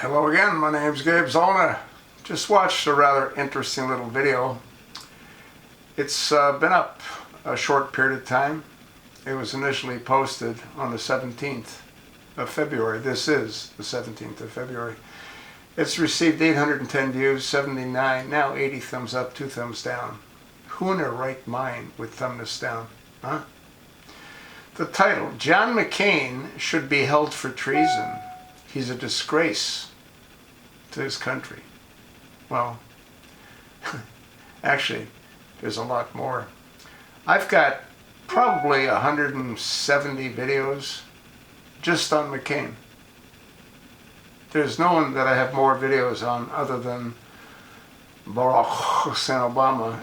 Hello again, my name's Gabe Zolna. Just watched a rather interesting little video. It's been up a short period of time. It was initially posted on the 17th of February. This is the 17th of February. It's received 810 views, 79, now 80 thumbs up, 2 thumbs down. Who in their right mind would thumb this down, huh? The title, John McCain should be held for treason. He's a disgrace to his country. Well, actually, there's a lot more. I've got probably 170 videos just on McCain. There's no one that I have more videos on other than Barack Hussein Obama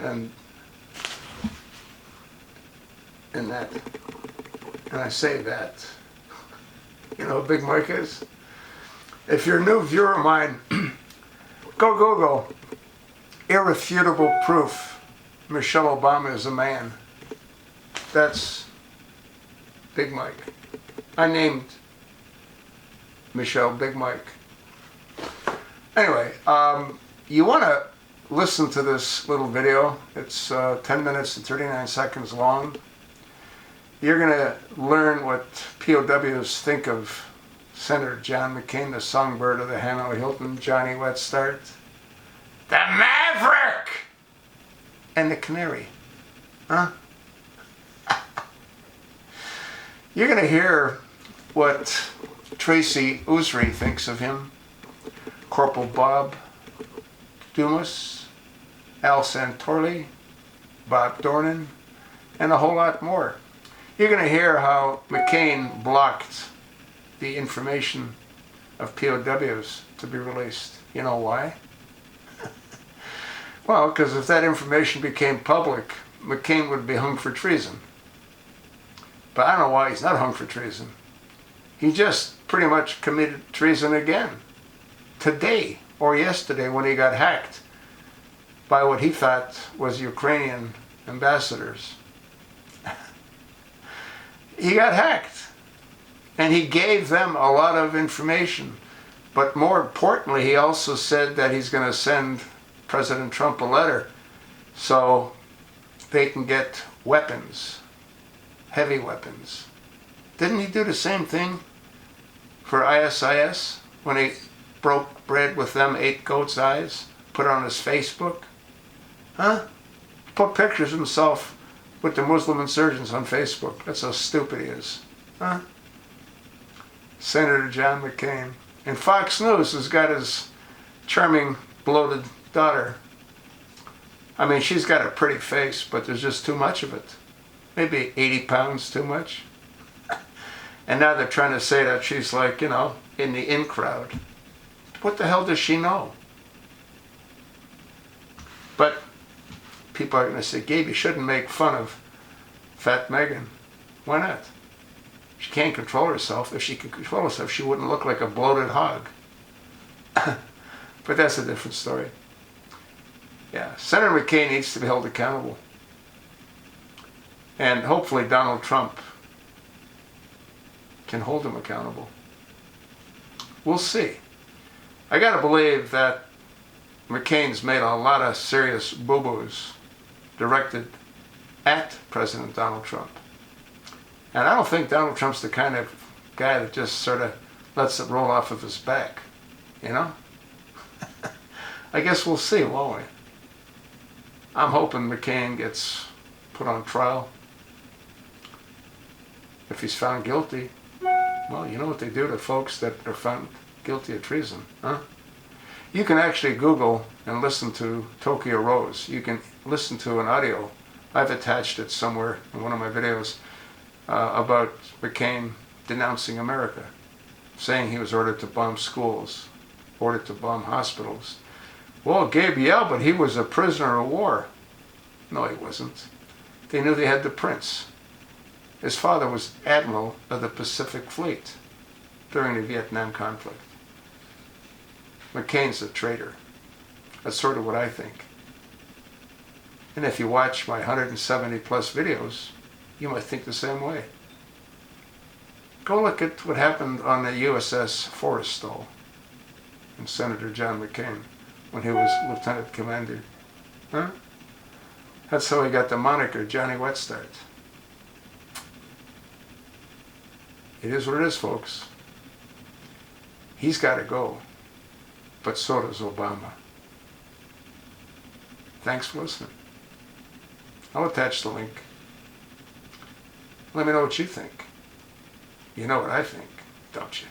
and that. And I say that. You know who Big Mike is? If you're a new viewer of mine, go Google irrefutable proof Michelle Obama is a man. That's Big Mike. I named Michelle Big Mike. Anyway, you want to listen to this little video. It's 10 minutes and 39 seconds long. You're going to learn what POWs think of Senator John McCain, the Songbird of the Hanoi Hilton, Johnny Wetstart, the Maverick, and the Canary. Huh? You're going to hear what Tracy Usry thinks of him, Corporal Bob Dumas, Al Santorli, Bob Dornan, and a whole lot more. You're going to hear how McCain blocked the information of POWs to be released. You know why? Well, because if that information became public, McCain would be hung for treason. But I don't know why he's not hung for treason. He just pretty much committed treason again. Today, or yesterday, when he got hacked by what he thought was Ukrainian ambassadors. He got hacked. And he gave them a lot of information. But more importantly, he also said that he's going to send President Trump a letter so they can get weapons, heavy weapons. Didn't he do the same thing for ISIS when he broke bread with them, ate goat's eyes, put it on his Facebook? Huh? Put pictures of himself with the Muslim insurgents on Facebook. That's how stupid he is. Huh? Senator John McCain. And Fox News has got his charming, bloated daughter. I mean, she's got a pretty face, but there's just too much of it. Maybe 80 pounds too much. And now they're trying to say that she's like, you know, in the in crowd. What the hell does she know? But people are going to say, Gabe, you shouldn't make fun of Fat Megan. Why not? She can't control herself. If she could control herself, she wouldn't look like a bloated hog. But that's a different story. Yeah, Senator McCain needs to be held accountable. And hopefully Donald Trump can hold him accountable. We'll see. I gotta believe that McCain's made a lot of serious boo-boos directed at President Donald Trump. And I don't think Donald Trump's the kind of guy that just sort of lets it roll off of his back, you know? I guess we'll see, won't we? I'm hoping McCain gets put on trial. If he's found guilty, well, you know what they do to folks that are found guilty of treason, huh? You can actually Google and listen to Tokyo Rose. You can listen to an audio. I've attached it somewhere in one of my videos. About McCain denouncing America, saying he was ordered to bomb schools, ordered to bomb hospitals. Well, Gabe, yeah, but he was a prisoner of war. No, he wasn't. They knew they had the prince. His father was admiral of the Pacific Fleet during the Vietnam conflict. McCain's a traitor. That's sort of what I think. And if you watch my 170 plus videos, you might think the same way. Go look at what happened on the USS Forrestal. Senator John McCain when he was lieutenant commander. Huh? That's how he got the moniker Johnny Wet Start. It is what it is, folks. He's got to go, but so does Obama. Thanks for listening. I'll attach the link. Let me know what you think. You know what I think, don't you?